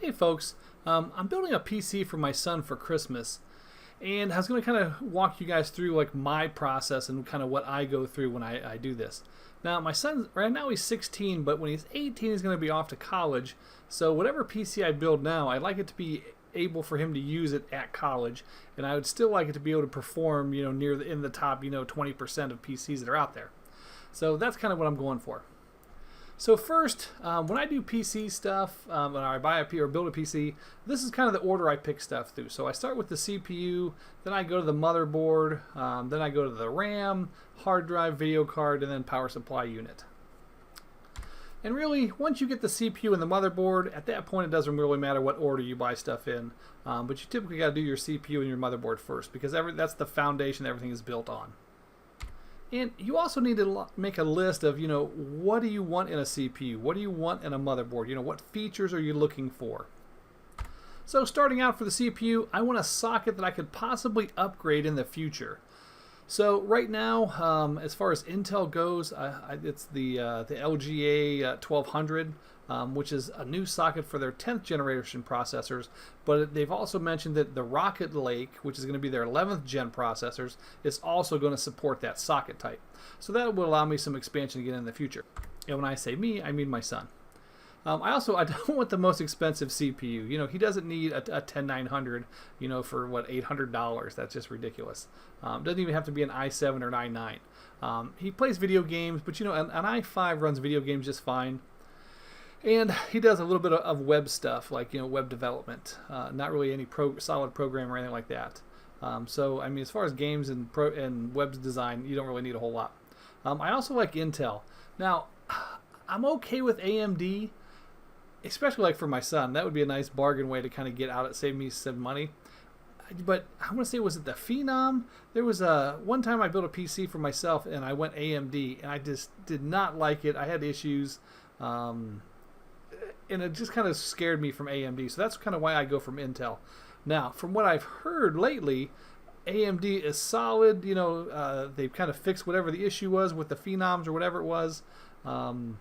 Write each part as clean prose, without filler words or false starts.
Hey folks, I'm building a PC for my son for Christmas, and I was going to kind of walk you guys through like my process and kind of what I go through when I do this. Now my son, right now he's 16, but when he's 18 he's going to be off to college, so whatever PC I build now, I'd like it to be able for him to use it at college, and I would still like it to be able to perform, in the top, 20% of PCs that are out there. So that's kind of what I'm going for. So first, when I do PC stuff, when I buy a P or build a PC, this is kind of the order I pick stuff through. So I start with the CPU, then I go to the motherboard, then I go to the RAM, hard drive, video card, and then power supply unit. And really, once you get the CPU and the motherboard, at that point it doesn't really matter what order you buy stuff in. But you typically got to do your CPU and your motherboard first, because that's the foundation everything is built on. And you also need to make a list of, what do you want in a CPU? What do you want in a motherboard? What features are you looking for? So starting out for the CPU, I want a socket that I could possibly upgrade in the future. So right now, as far as Intel goes, it's the LGA 1200, which is a new socket for their 10th generation processors, but they've also mentioned that the Rocket Lake, which is going to be their 11th gen processors, is also going to support that socket type. So that will allow me some expansion again in the future. And when I say me, I mean my son. I don't want the most expensive CPU. He doesn't need a 10900, for what, $800. That's just ridiculous. Doesn't even have to be an i7 or an i9. He plays video games, but an i5 runs video games just fine. And he does a little bit of web stuff, like web development. Not really any solid program or anything like that. So I mean, as far as games and web design, you don't really need a whole lot. I also like Intel. Now, I'm okay with AMD, especially like for my son. That would be a nice bargain way to kind of get out, save me some money. But I want to say, was it the Phenom? There was one time I built a PC for myself and I went AMD, and I just did not like it. I had issues. And it just kind of scared me from AMD. So that's kind of why I go from Intel. Now, from what I've heard lately, AMD is solid. They've kind of fixed whatever the issue was with the Phenoms or whatever it was. And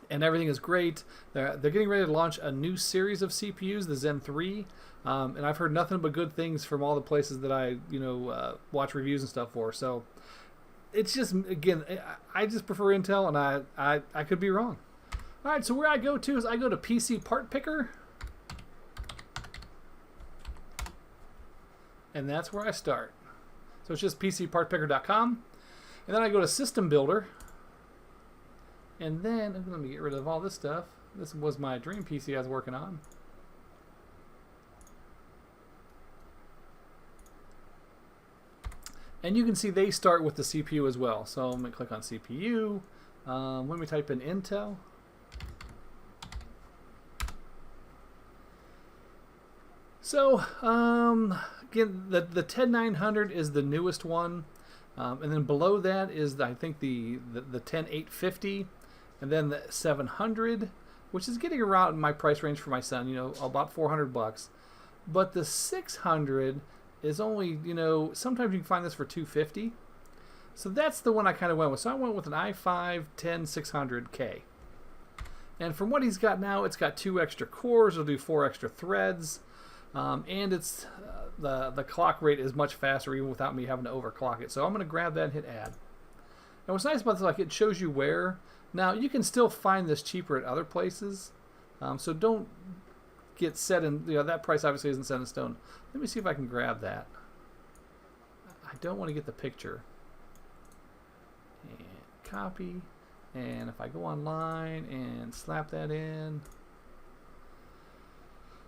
everything is great. They're getting ready to launch a new series of CPUs, the Zen 3. And I've heard nothing but good things from all the places that I, watch reviews and stuff for. So it's just, again, I just prefer Intel, and I could be wrong. All right, so where I go to is I go to PC Part Picker, and that's where I start. So it's just PCPartPicker.com, and then I go to System Builder, and then let me get rid of all this stuff. This was my dream PC I was working on. And you can see they start with the CPU as well. So I'm going to click on CPU. Let me type in Intel. So, again, the 10900 is the newest one, and then below that is, I think, the 10850, and then the 700, which is getting around my price range for my son, about $400. But the 600 is only, sometimes you can find this for $250. So that's the one I kind of went with. So I went with an i5 10600K. And from what he's got now, it's got 2 extra cores. It'll do 4 extra threads. And it's the clock rate is much faster even without me having to overclock it. So I'm going to grab that and hit add. And what's nice about this, like, it shows you where. Now you can still find this cheaper at other places. So don't get set in, that price obviously isn't set in stone. Let me see if I can grab that. I don't want to get the picture. And copy. And if I go online and slap that in.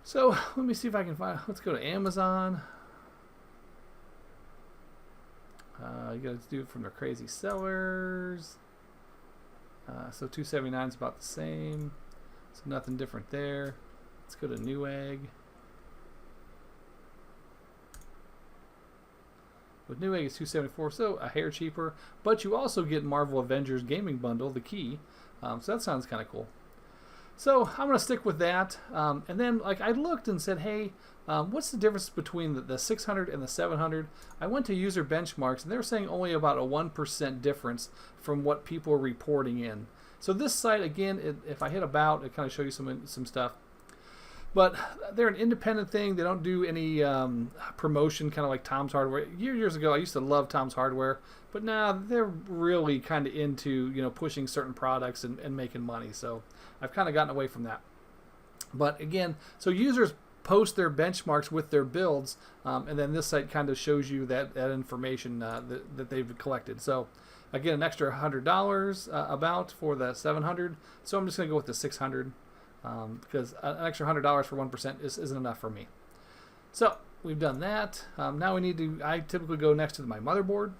So let me see if I can find, let's go to Amazon. You got to do it from their crazy sellers. So $279 is about the same. So nothing different there. Let's go to Newegg. With Newegg it's $274, so a hair cheaper. But you also get Marvel Avengers Gaming Bundle, the key. So that sounds kind of cool. So I'm going to stick with that. And then, like, I looked and said, hey, what's the difference between the 600 and the 700? I went to user benchmarks, and they were saying only about a 1% difference from what people are reporting in. So this site, again, if I hit about, it kind of shows you some stuff. But they're an independent thing. They don't do any promotion, kind of like Tom's Hardware. Years ago, I used to love Tom's Hardware, but now they're really kind of into pushing certain products and making money. So I've kind of gotten away from that. But again, so users post their benchmarks with their builds, and then this site kind of shows you that information that they've collected. So again, an extra $100 about for the 700. So I'm just going to go with the 600 because an extra $100 for 1% isn't enough for me. So we've done that. Now we need to. I typically go next to my motherboard.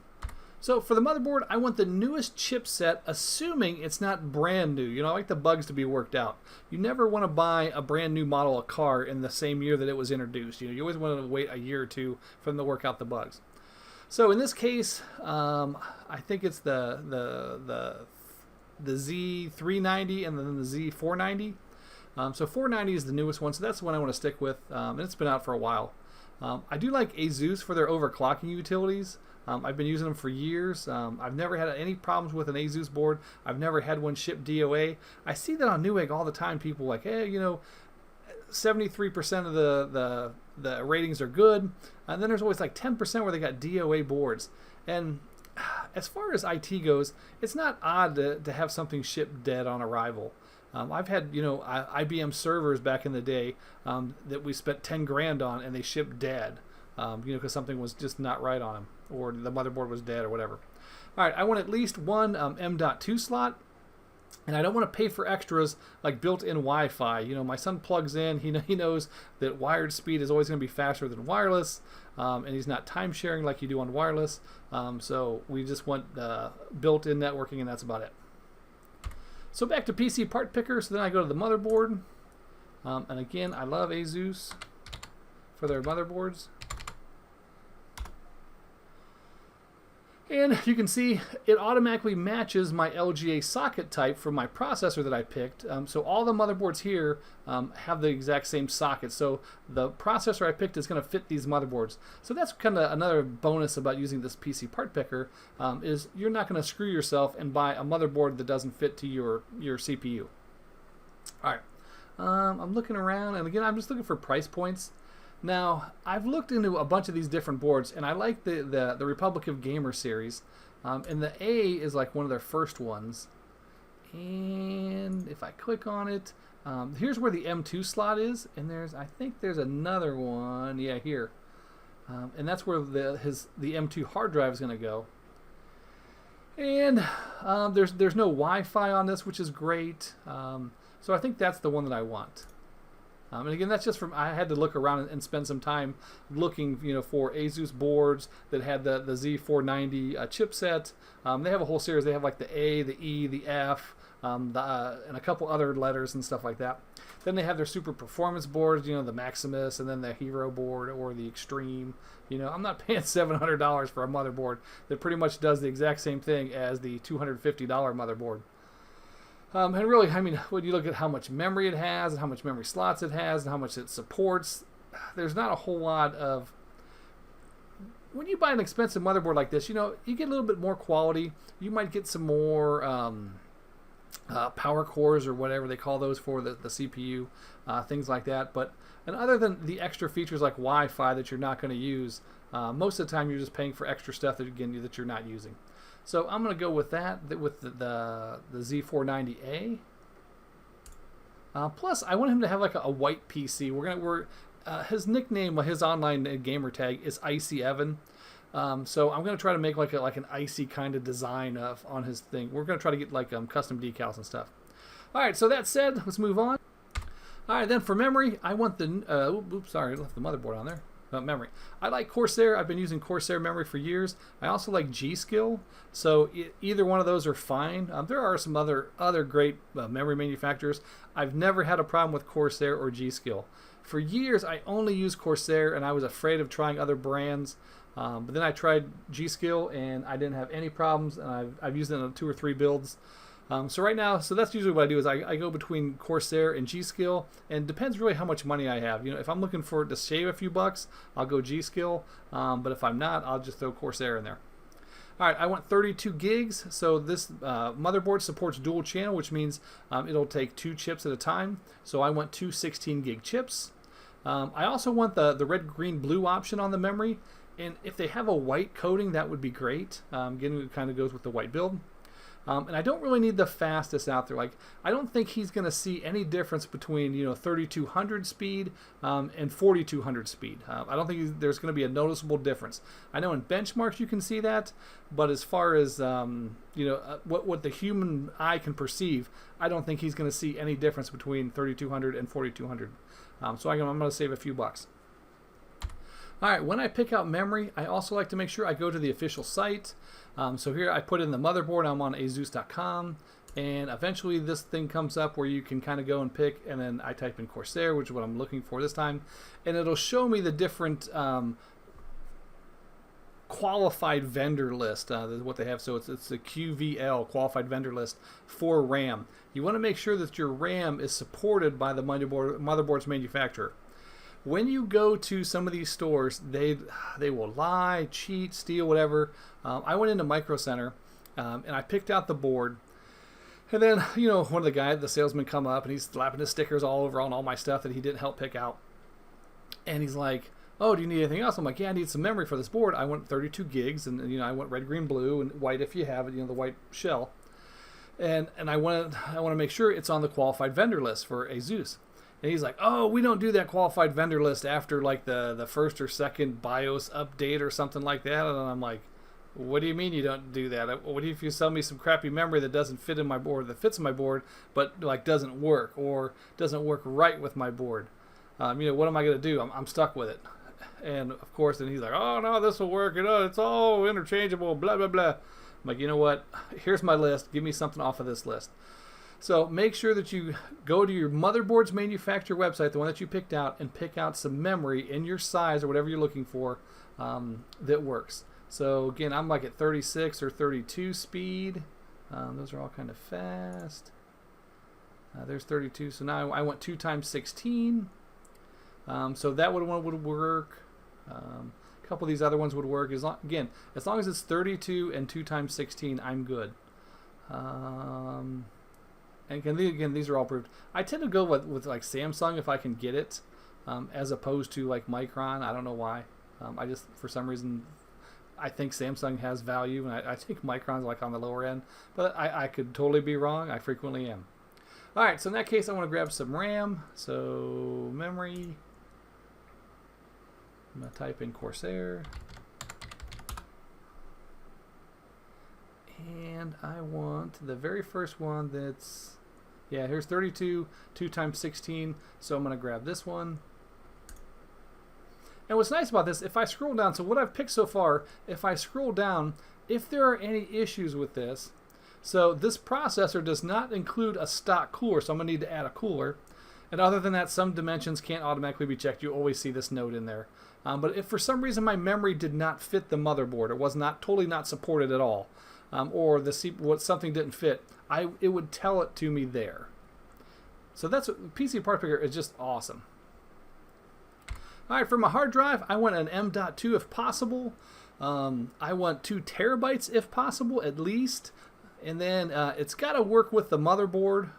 So for the motherboard, I want the newest chipset, assuming it's not brand new. I like the bugs to be worked out. You never want to buy a brand new model of car in the same year that it was introduced. You always want to wait a year or two for them to work out the bugs. So in this case, I think it's the Z390 and then the Z490. So 490 is the newest one, so that's the one I want to stick with, and it's been out for a while. I do like Asus for their overclocking utilities. I've been using them for years. I've never had any problems with an Asus board. I've never had one ship DOA. I see that on Newegg all the time. People like, hey, 73% of the ratings are good, and then there's always like 10% where they got DOA boards. And as far as IT goes, it's not odd to have something shipped dead on arrival. I've had IBM servers back in the day that we spent 10 grand on, and they shipped dead. Because something was just not right on them, or the motherboard was dead, or whatever. All right, I want at least one M.2 slot, and I don't want to pay for extras like built-in Wi-Fi. My son plugs in; he knows that wired speed is always going to be faster than wireless, and he's not time-sharing like you do on wireless. So we just want built-in networking, and that's about it. So back to PC part picker. So then I go to the motherboard, and again, I love Asus for their motherboards. And you can see it automatically matches my LGA socket type from my processor that I picked. So all the motherboards here have the exact same socket. So the processor I picked is going to fit these motherboards. So that's kind of another bonus about using this PC part picker, is you're not going to screw yourself and buy a motherboard that doesn't fit to your CPU. All right, I'm looking around, and again, I'm just looking for price points. Now, I've looked into a bunch of these different boards, and I like the Republic of Gamer series, and the A is like one of their first ones. And if I click on it, here's where the M2 slot is, and I think there's another one, yeah, here, and that's where the M2 hard drive is going to go. And there's no Wi-Fi on this, which is great. So I think that's the one that I want. And again, that's just I had to look around and spend some time looking, for Asus boards that had the Z490 chipset. They have a whole series. They have like the A, the E, the F, and a couple other letters and stuff like that. Then they have their super performance boards, the Maximus, and then the Hero board or the Extreme. I'm not paying $700 for a motherboard that pretty much does the exact same thing as the $250 motherboard. And really, when you look at how much memory it has and how much memory slots it has and how much it supports, there's not a whole lot of... When you buy an expensive motherboard like this, you get a little bit more quality. You might get some more power cores or whatever they call those for the CPU, things like that. And other than the extra features like Wi-Fi that you're not going to use, most of the time you're just paying for extra stuff that you're not using. So I'm going to go with that, with the Z490A. Plus, I want him to have like a white PC. His nickname, his online gamer tag is Icy Evan. So I'm going to try to make like an icy kind of design on his thing. We're going to try to get like custom decals and stuff. All right. So that said, let's move on. All right. Then for memory, I want sorry, I left the motherboard on there. Memory. I like Corsair. I've been using Corsair memory for years. I also like G-Skill. So either one of those are fine. There are some other great memory manufacturers. I've never had a problem with Corsair or G-Skill. For years, I only used Corsair, and I was afraid of trying other brands. But then I tried G-Skill, and I didn't have any problems. And I've used it in 2 or 3 builds. So right now, that's usually what I do is I go between Corsair and G-Skill, and it depends really how much money I have. If I'm looking to save a few bucks, I'll go G-Skill, but if I'm not, I'll just throw Corsair in there. All right, I want 32 gigs. So this motherboard supports dual channel, which means it'll take 2 chips at a time. So I want 2 16 gig chips. I also want the red, green, blue option on the memory. And if they have a white coating, that would be great. Again, it kind of goes with the white build. And I don't really need the fastest out there. Like, I don't think he's going to see any difference between 3200 speed and 4200 speed. I don't think there's going to be a noticeable difference. I know in benchmarks you can see that, but as far as what the human eye can perceive, I don't think he's going to see any difference between 3200 and 4200. So I'm going to save a few bucks. All right, when I pick out memory, I also like to make sure I go to the official site. So here I put in the motherboard. I'm on asus.com, and eventually this thing comes up where you can kind of go and pick, and then I type in Corsair, which is what I'm looking for this time, and it'll show me the different qualified vendor list, what they have. So it's the QVL, qualified vendor list for RAM. You want to make sure that your RAM is supported by the motherboard's manufacturer. When you go to some of these stores, they will lie, cheat, steal, whatever. I went into Micro Center and I picked out the board. And then, one of the salesman come up and he's slapping his stickers all over on all my stuff that he didn't help pick out. And he's like, oh, do you need anything else? I'm like, yeah, I need some memory for this board. I want 32 gigs and, I want red, green, blue, and white if you have it, the white shell. And I want to make sure it's on the qualified vendor list for Asus. And he's like, oh, we don't do that qualified vendor list after like the first or second BIOS update or something like that. And I'm like, what do you mean you don't do that? What if you sell me some crappy memory that doesn't fit in my board, that fits in my board, but like doesn't work or doesn't work right with my board? What am I going to do? I'm stuck with it. And of course, then he's like, oh no, this will work. It's all interchangeable, blah, blah, blah. I'm like, you know what? Here's my list. Give me something off of this list. So make sure that you go to your motherboard's manufacturer website, the one that you picked out, and pick out some memory in your size or whatever you're looking for that works. So again, I'm like at 36 or 32 speed. Those are all kind of fast. There's 32. So now I want 2 times 16. So that one would work. A couple of these other ones would work. As long as it's 32 and 2 times 16, I'm good. And again, these are all approved. I tend to go with like Samsung if I can get it, as opposed to like Micron. I don't know why. I just, for some reason, I think Samsung has value, and I think Micron's like on the lower end. But I could totally be wrong. I frequently am. All right, so in that case, I want to grab some RAM. So memory. I'm going to type in Corsair. And I want the very first one that's, here's 32, 2 times 16. So I'm going to grab this one. And what's nice about this, if I scroll down, so what I've picked so far, if I scroll down, if there are any issues with this, so this processor does not include a stock cooler, so I'm going to need to add a cooler. And other than that, some dimensions can't automatically be checked. You always see this note in there. But if for some reason my memory did not fit the motherboard, it was totally not supported at all, or something didn't fit, it would tell it to me there. So that's what PC Part Picker is, just awesome. All right, for my hard drive, I want an M.2 if possible. I want 2 terabytes if possible, at least. And then it's got to work with the motherboard.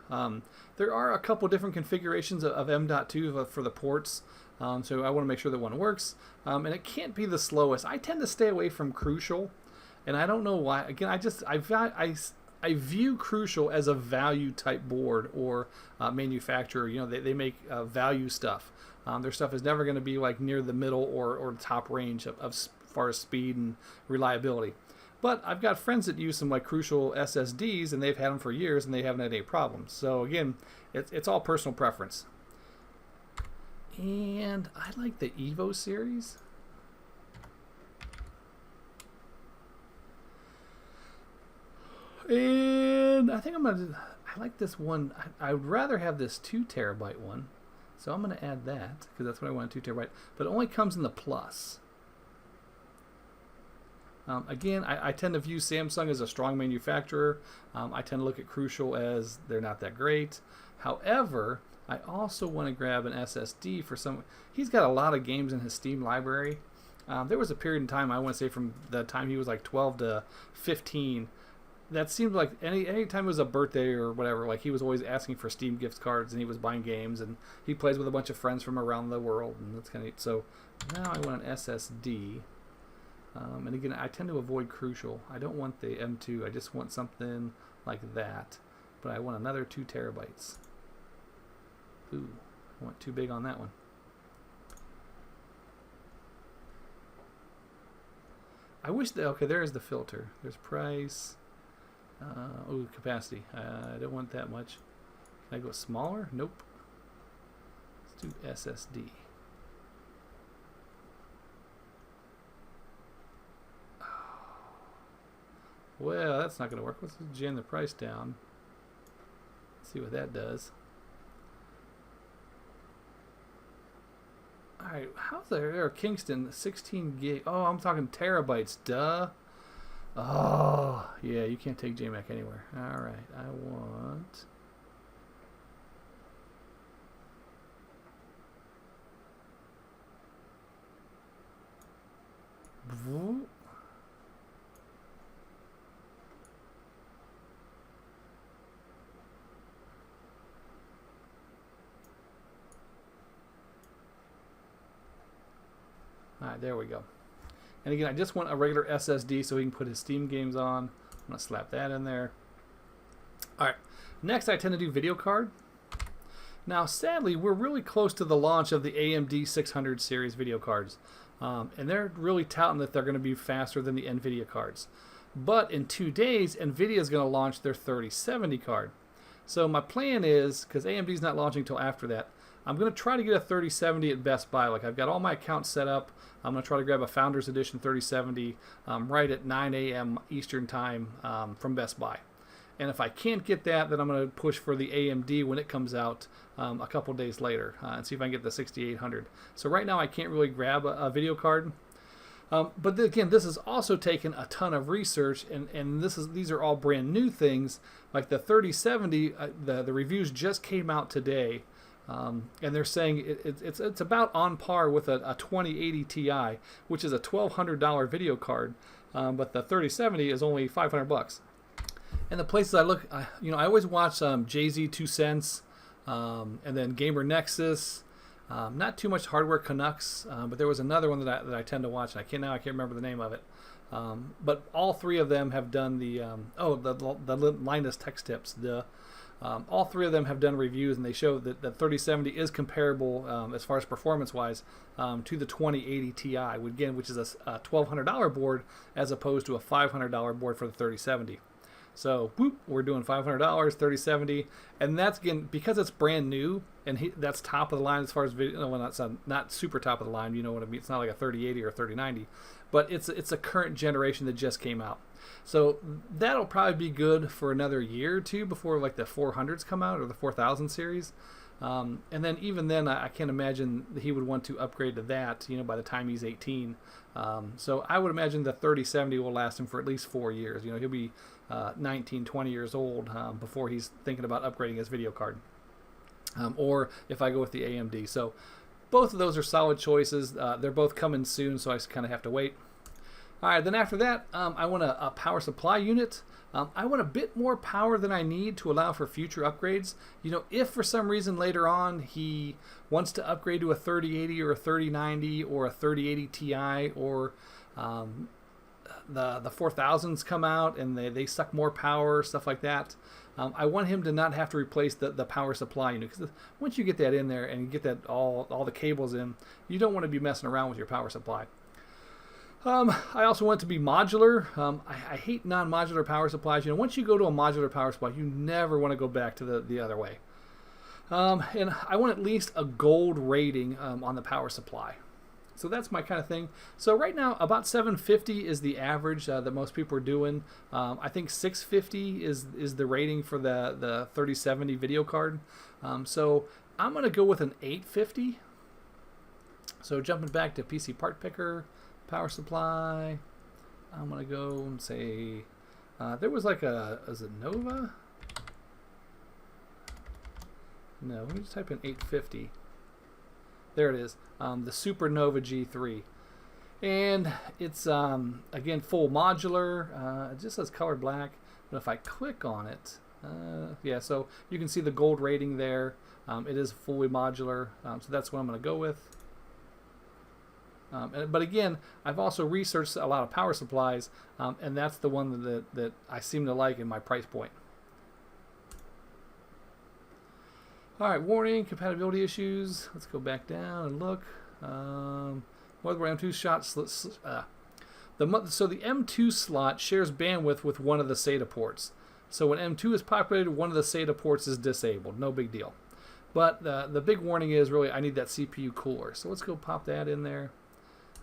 There are a couple different configurations of M.2 for the ports. So I want to make sure that one works. And it can't be the slowest. I tend to stay away from Crucial. And I don't know why. Again, I view Crucial as a value type board or manufacturer. They make value stuff. Their stuff is never going to be like near the middle or top range of as far as speed and reliability. But I've got friends that use some like Crucial SSDs, and they've had them for years, and they haven't had any problems. So again, it's all personal preference. And I like the Evo series. And I think I like this one. I would rather have this 2 terabyte one. So I'm going to add that, because that's what I want, 2 terabyte. But it only comes in the Plus. Again, I tend to view Samsung as a strong manufacturer. I tend to look at Crucial as they're not that great. However, I also want to grab an SSD for some. He's got a lot of games in his Steam library, There was a period in time, I want to say from the time he was like 12 to 15, that seemed like any time it was a birthday or whatever, like he was always asking for Steam gift cards and he was buying games, and he plays with a bunch of friends from around the world, and that's kind of neat. So now I want an SSD, and again, I tend to avoid Crucial. I don't want the M2. I just want something like that, but I want another 2 terabytes. Ooh, I went too big on that one. I wish that, okay, there's the filter. There's price. Oh, capacity. I don't want that much. Can I go smaller? Nope. Let's do SSD. Well, that's not going to work. Let's jam the price down. Let's see what that does. Alright, how's there? Kingston, 16 gig. Oh, I'm talking terabytes. Duh. Oh, yeah, you can't take JMac anywhere. Alright, I want... Alright, there we go. And again, I just want a regular SSD so he can put his Steam games on. I'm going to slap that in there. Alright, next I tend to do video card. Now, sadly, we're really close to the launch of the AMD 600 series video cards. And they're really touting that they're going to be faster than the NVIDIA cards. But in 2 days, NVIDIA is going to launch their 3070 card. So my plan is, because AMD is not launching until after that, I'm going to try to get a 3070 at Best Buy. Like, I've got all my accounts set up. I'm going to try to grab a Founders Edition 3070 right at 9 a.m. Eastern Time from Best Buy. And if I can't get that, then I'm going to push for the AMD when it comes out a couple days later and see if I can get the 6800. So right now I can't really grab a video card. But again, this has also taken a ton of research, and these are all brand new things. Like the 3070, the reviews just came out today. And they're saying it's about on par with a 2080 Ti, which is a $1,200 video card, but the 3070 is only $500. And the places I look, I always watch Jay-Z 2 Cents, and then Gamer Nexus. Not too much Hardware Canucks, but there was another one that I tend to watch, and I can't remember the name of it. But all 3 of them have done the Linus Tech Tips. All 3 of them have done reviews, and they show that the 3070 is comparable as far as performance-wise to the 2080 Ti, which is a $1,200 board as opposed to a $500 board for the 3070. So, whoop, we're doing $500, 3070, and that's, again, because it's brand new, and that's top of the line as far as video. Well, not super top of the line. You know what I mean? It's not like a 3080 or a 3090, but it's a current generation that just came out. So that'll probably be good for another year or 2 before like the 400s come out, or the 4000 series. And then even then, I can't imagine that he would want to upgrade to that, by the time he's 18. So I would imagine the 3070 will last him for at least 4 years. He'll be 19, 20 years old before he's thinking about upgrading his video card. Or if I go with the AMD. So both of those are solid choices. They're both coming soon, so I just kind of have to wait. All right, then after that, I want a power supply unit. I want a bit more power than I need to allow for future upgrades. If for some reason later on he wants to upgrade to a 3080 or a 3090 or a 3080 Ti, or the 4000s come out and they suck more power, stuff like that. I want him to not have to replace the power supply unit, because once you get that in there and you get that all the cables in, you don't want to be messing around with your power supply. I also want it to be modular. I hate non-modular power supplies. Once you go to a modular power supply, you never want to go back to the other way. And I want at least a gold rating on the power supply. So that's my kind of thing. So right now, about 750 is the average that most people are doing. I think 650 is the rating for the 3070 video card. So I'm going to go with an 850. So jumping back to PC Part Picker. Power supply, I'm going to go and say, there was like is it Nova? No, let me just type in 850. There it is, the Supernova G3. And it's, again, full modular. It just says color black. But if I click on it, yeah, so you can see the gold rating there. It is fully modular, so that's what I'm going to go with. But again, I've also researched a lot of power supplies, and that's the one that I seem to like in my price point. All right, warning, compatibility issues. Let's go back down and look. Motherboard M2 so the M2 slot shares bandwidth with one of the SATA ports. So when M2 is populated, one of the SATA ports is disabled. No big deal. But the big warning is really I need that CPU cooler. So let's go pop that in there.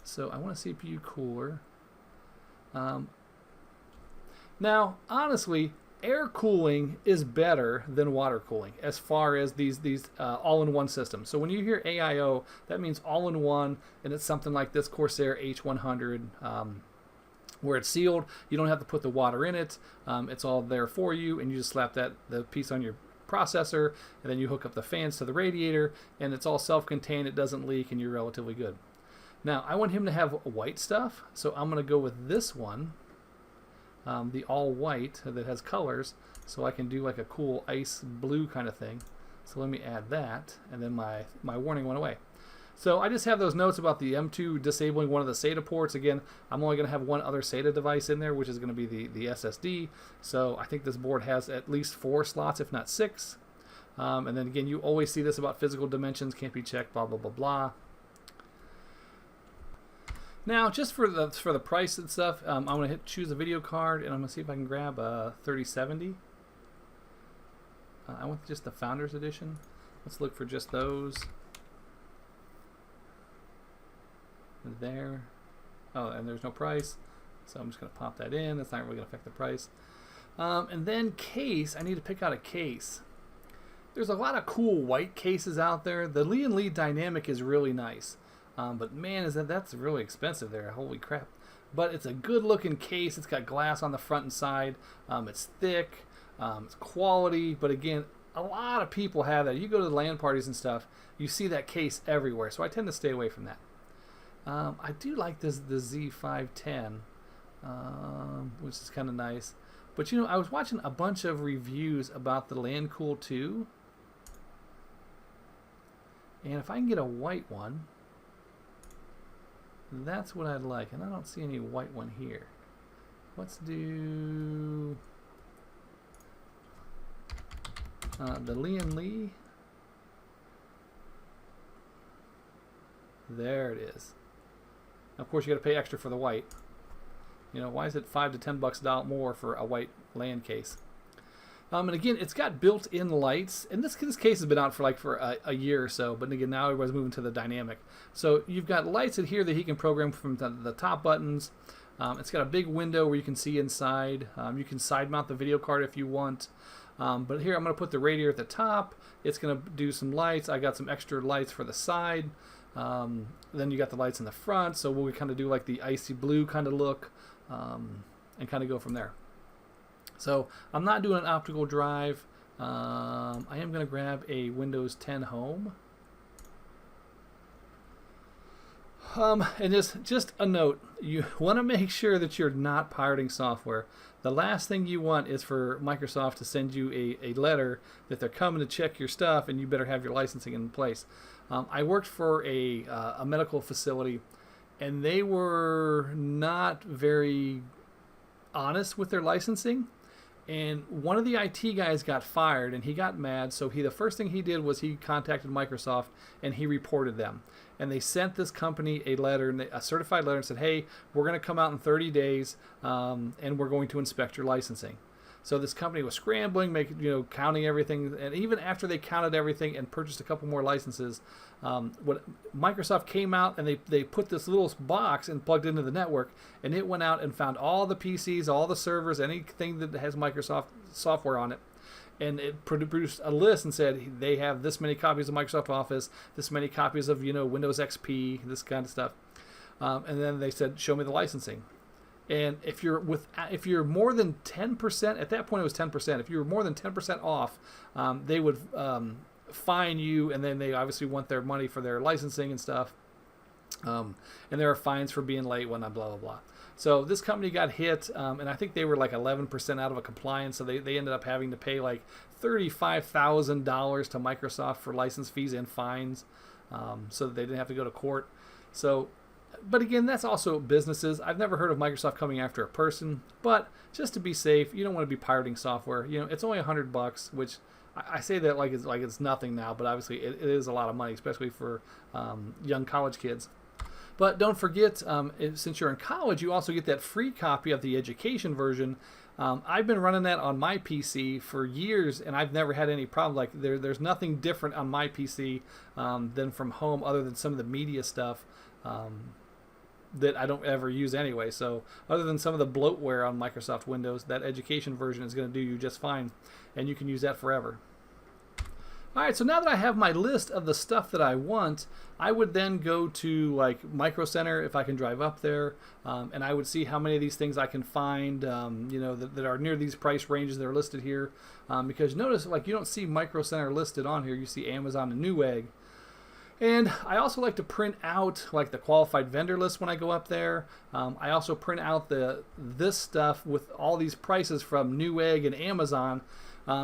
So I want a CPU cooler. Now, honestly, air cooling is better than water cooling as far as these all-in-one systems. So when you hear AIO, that means all-in-one, and it's something like this Corsair H100, where it's sealed. You don't have to put the water in it. It's all there for you, and you just slap the piece on your processor, and then you hook up the fans to the radiator, and it's all self-contained. It doesn't leak, and you're relatively good. Now, I want him to have white stuff, so I'm going to go with this one, the all white that has colors, so I can do like a cool ice blue kind of thing. So let me add that, and then my warning went away. So I just have those notes about the M2 disabling one of the SATA ports. Again, I'm only going to have one other SATA device in there, which is going to be the SSD. So I think this board has at least 4 slots, if not 6. And then again, you always see this about physical dimensions, can't be checked, blah, blah, blah, blah. Now, just for the price and stuff, I'm going to choose a video card, and I'm going to see if I can grab a 3070. I want just the Founders Edition. Let's look for just those. There. Oh, and there's no price, so I'm just going to pop that in. That's not really going to affect the price. And then case, I need to pick out a case. There's a lot of cool white cases out there. The Lee & Lee Dynamic is really nice. But man, that's really expensive there. Holy crap. But it's a good looking case. It's got glass on the front and side. It's thick. It's quality. But again, a lot of people have that. You go to the LAN parties and stuff, you see that case everywhere. So I tend to stay away from that. I do like the Z510, which is kind of nice. But you know, I was watching a bunch of reviews about the LANcool 2. And if I can get a white one, that's what I'd like, and I don't see any white one here. Let's do the Lee & Lee. There it is. Of course, you got to pay extra for the white. You know, why is it $5 to $10 more for a white LAN case? And again, it's got built-in lights, and this case has been out for a year or so. But again, now everybody's moving to the dynamic. So you've got lights in here that he can program from the top buttons. It's got a big window where you can see inside. You can side mount the video card if you want. But here I'm going to put the radiator at the top. It's going to do some lights. I got some extra lights for the side. Then you got the lights in the front. So we'll kind of do like the icy blue kind of look, and kind of go from there. So I'm not doing an optical drive. I am going to grab a Windows 10 Home. And just a note, you want to make sure that you're not pirating software. The last thing you want is for Microsoft to send you a letter that they're coming to check your stuff, and you better have your licensing in place. I worked for a medical facility, and they were not very honest with their licensing. And one of the IT guys got fired, and he got mad. So the first thing he did was he contacted Microsoft, and he reported them. And they sent this company a letter, a certified letter, and said, "Hey, we're going to come out in 30 days, and we're going to inspect your licensing." So this company was scrambling, counting everything, and even after they counted everything and purchased a couple more licenses, when Microsoft came out and they put this little box and plugged into the network, and it went out and found all the PCs, all the servers, anything that has Microsoft software on it, and it produced a list and said they have this many copies of Microsoft Office, this many copies of Windows XP, this kind of stuff, and then they said, "Show me the licensing." And if you're more than 10%, at that point it was 10%. If you were more than 10% off, they would fine you, and then they obviously want their money for their licensing and stuff. And there are fines for being late, whatnot, blah, blah, blah. So this company got hit, and I think they were like 11% out of a compliance, so they ended up having to pay like $35,000 to Microsoft for license fees and fines, so that they didn't have to go to court. So, but again, that's also businesses. I've never heard of Microsoft coming after a person, but just to be safe, you don't want to be pirating software. You know, it's only $100, which I say that like it's nothing now, but obviously it is a lot of money, especially for young college kids. But don't forget, since you're in college, you also get that free copy of the education version. I've been running that on my PC for years, and I've never had any problem. Like there's nothing different on my PC than from home, other than some of the media stuff that I don't ever use anyway. So other than some of the bloatware on Microsoft Windows, that education version is going to do you just fine, and you can use that forever. Alright, so now that I have my list of the stuff that I want, I would then go to like Micro Center if I can drive up there, and I would see how many of these things I can find, you know, that are near these price ranges that are listed here. Because notice, like, you don't see Micro Center listed on here. You see Amazon and Newegg. And I also like to print out like the qualified vendor list when I go up there. I also print out this stuff with all these prices from Newegg and Amazon.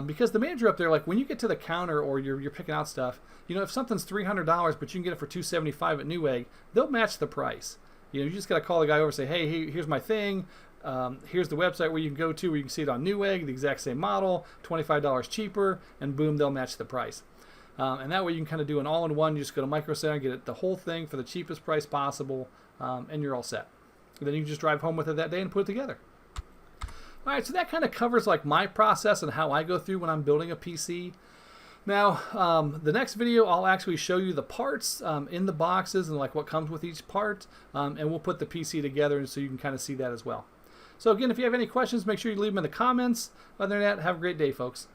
Because the manager up there, like when you get to the counter or you're picking out stuff, you know, if something's $300 but you can get it for $275 at Newegg, they'll match the price. You know, you just got to call the guy over and say, hey, here's my thing. Here's the website where you can go to where you can see it on Newegg, the exact same model, $25 cheaper, and boom, they'll match the price. And that way you can kind of do an all-in-one. You just go to Micro Center, get it the whole thing for the cheapest price possible, and you're all set. And then you can just drive home with it that day and put it together. All right, so that kind of covers like my process and how I go through when I'm building a PC. Now, the next video, I'll actually show you the parts in the boxes and like what comes with each part, and we'll put the PC together so you can kind of see that as well. So again, if you have any questions, make sure you leave them in the comments. Other than that, have a great day, folks.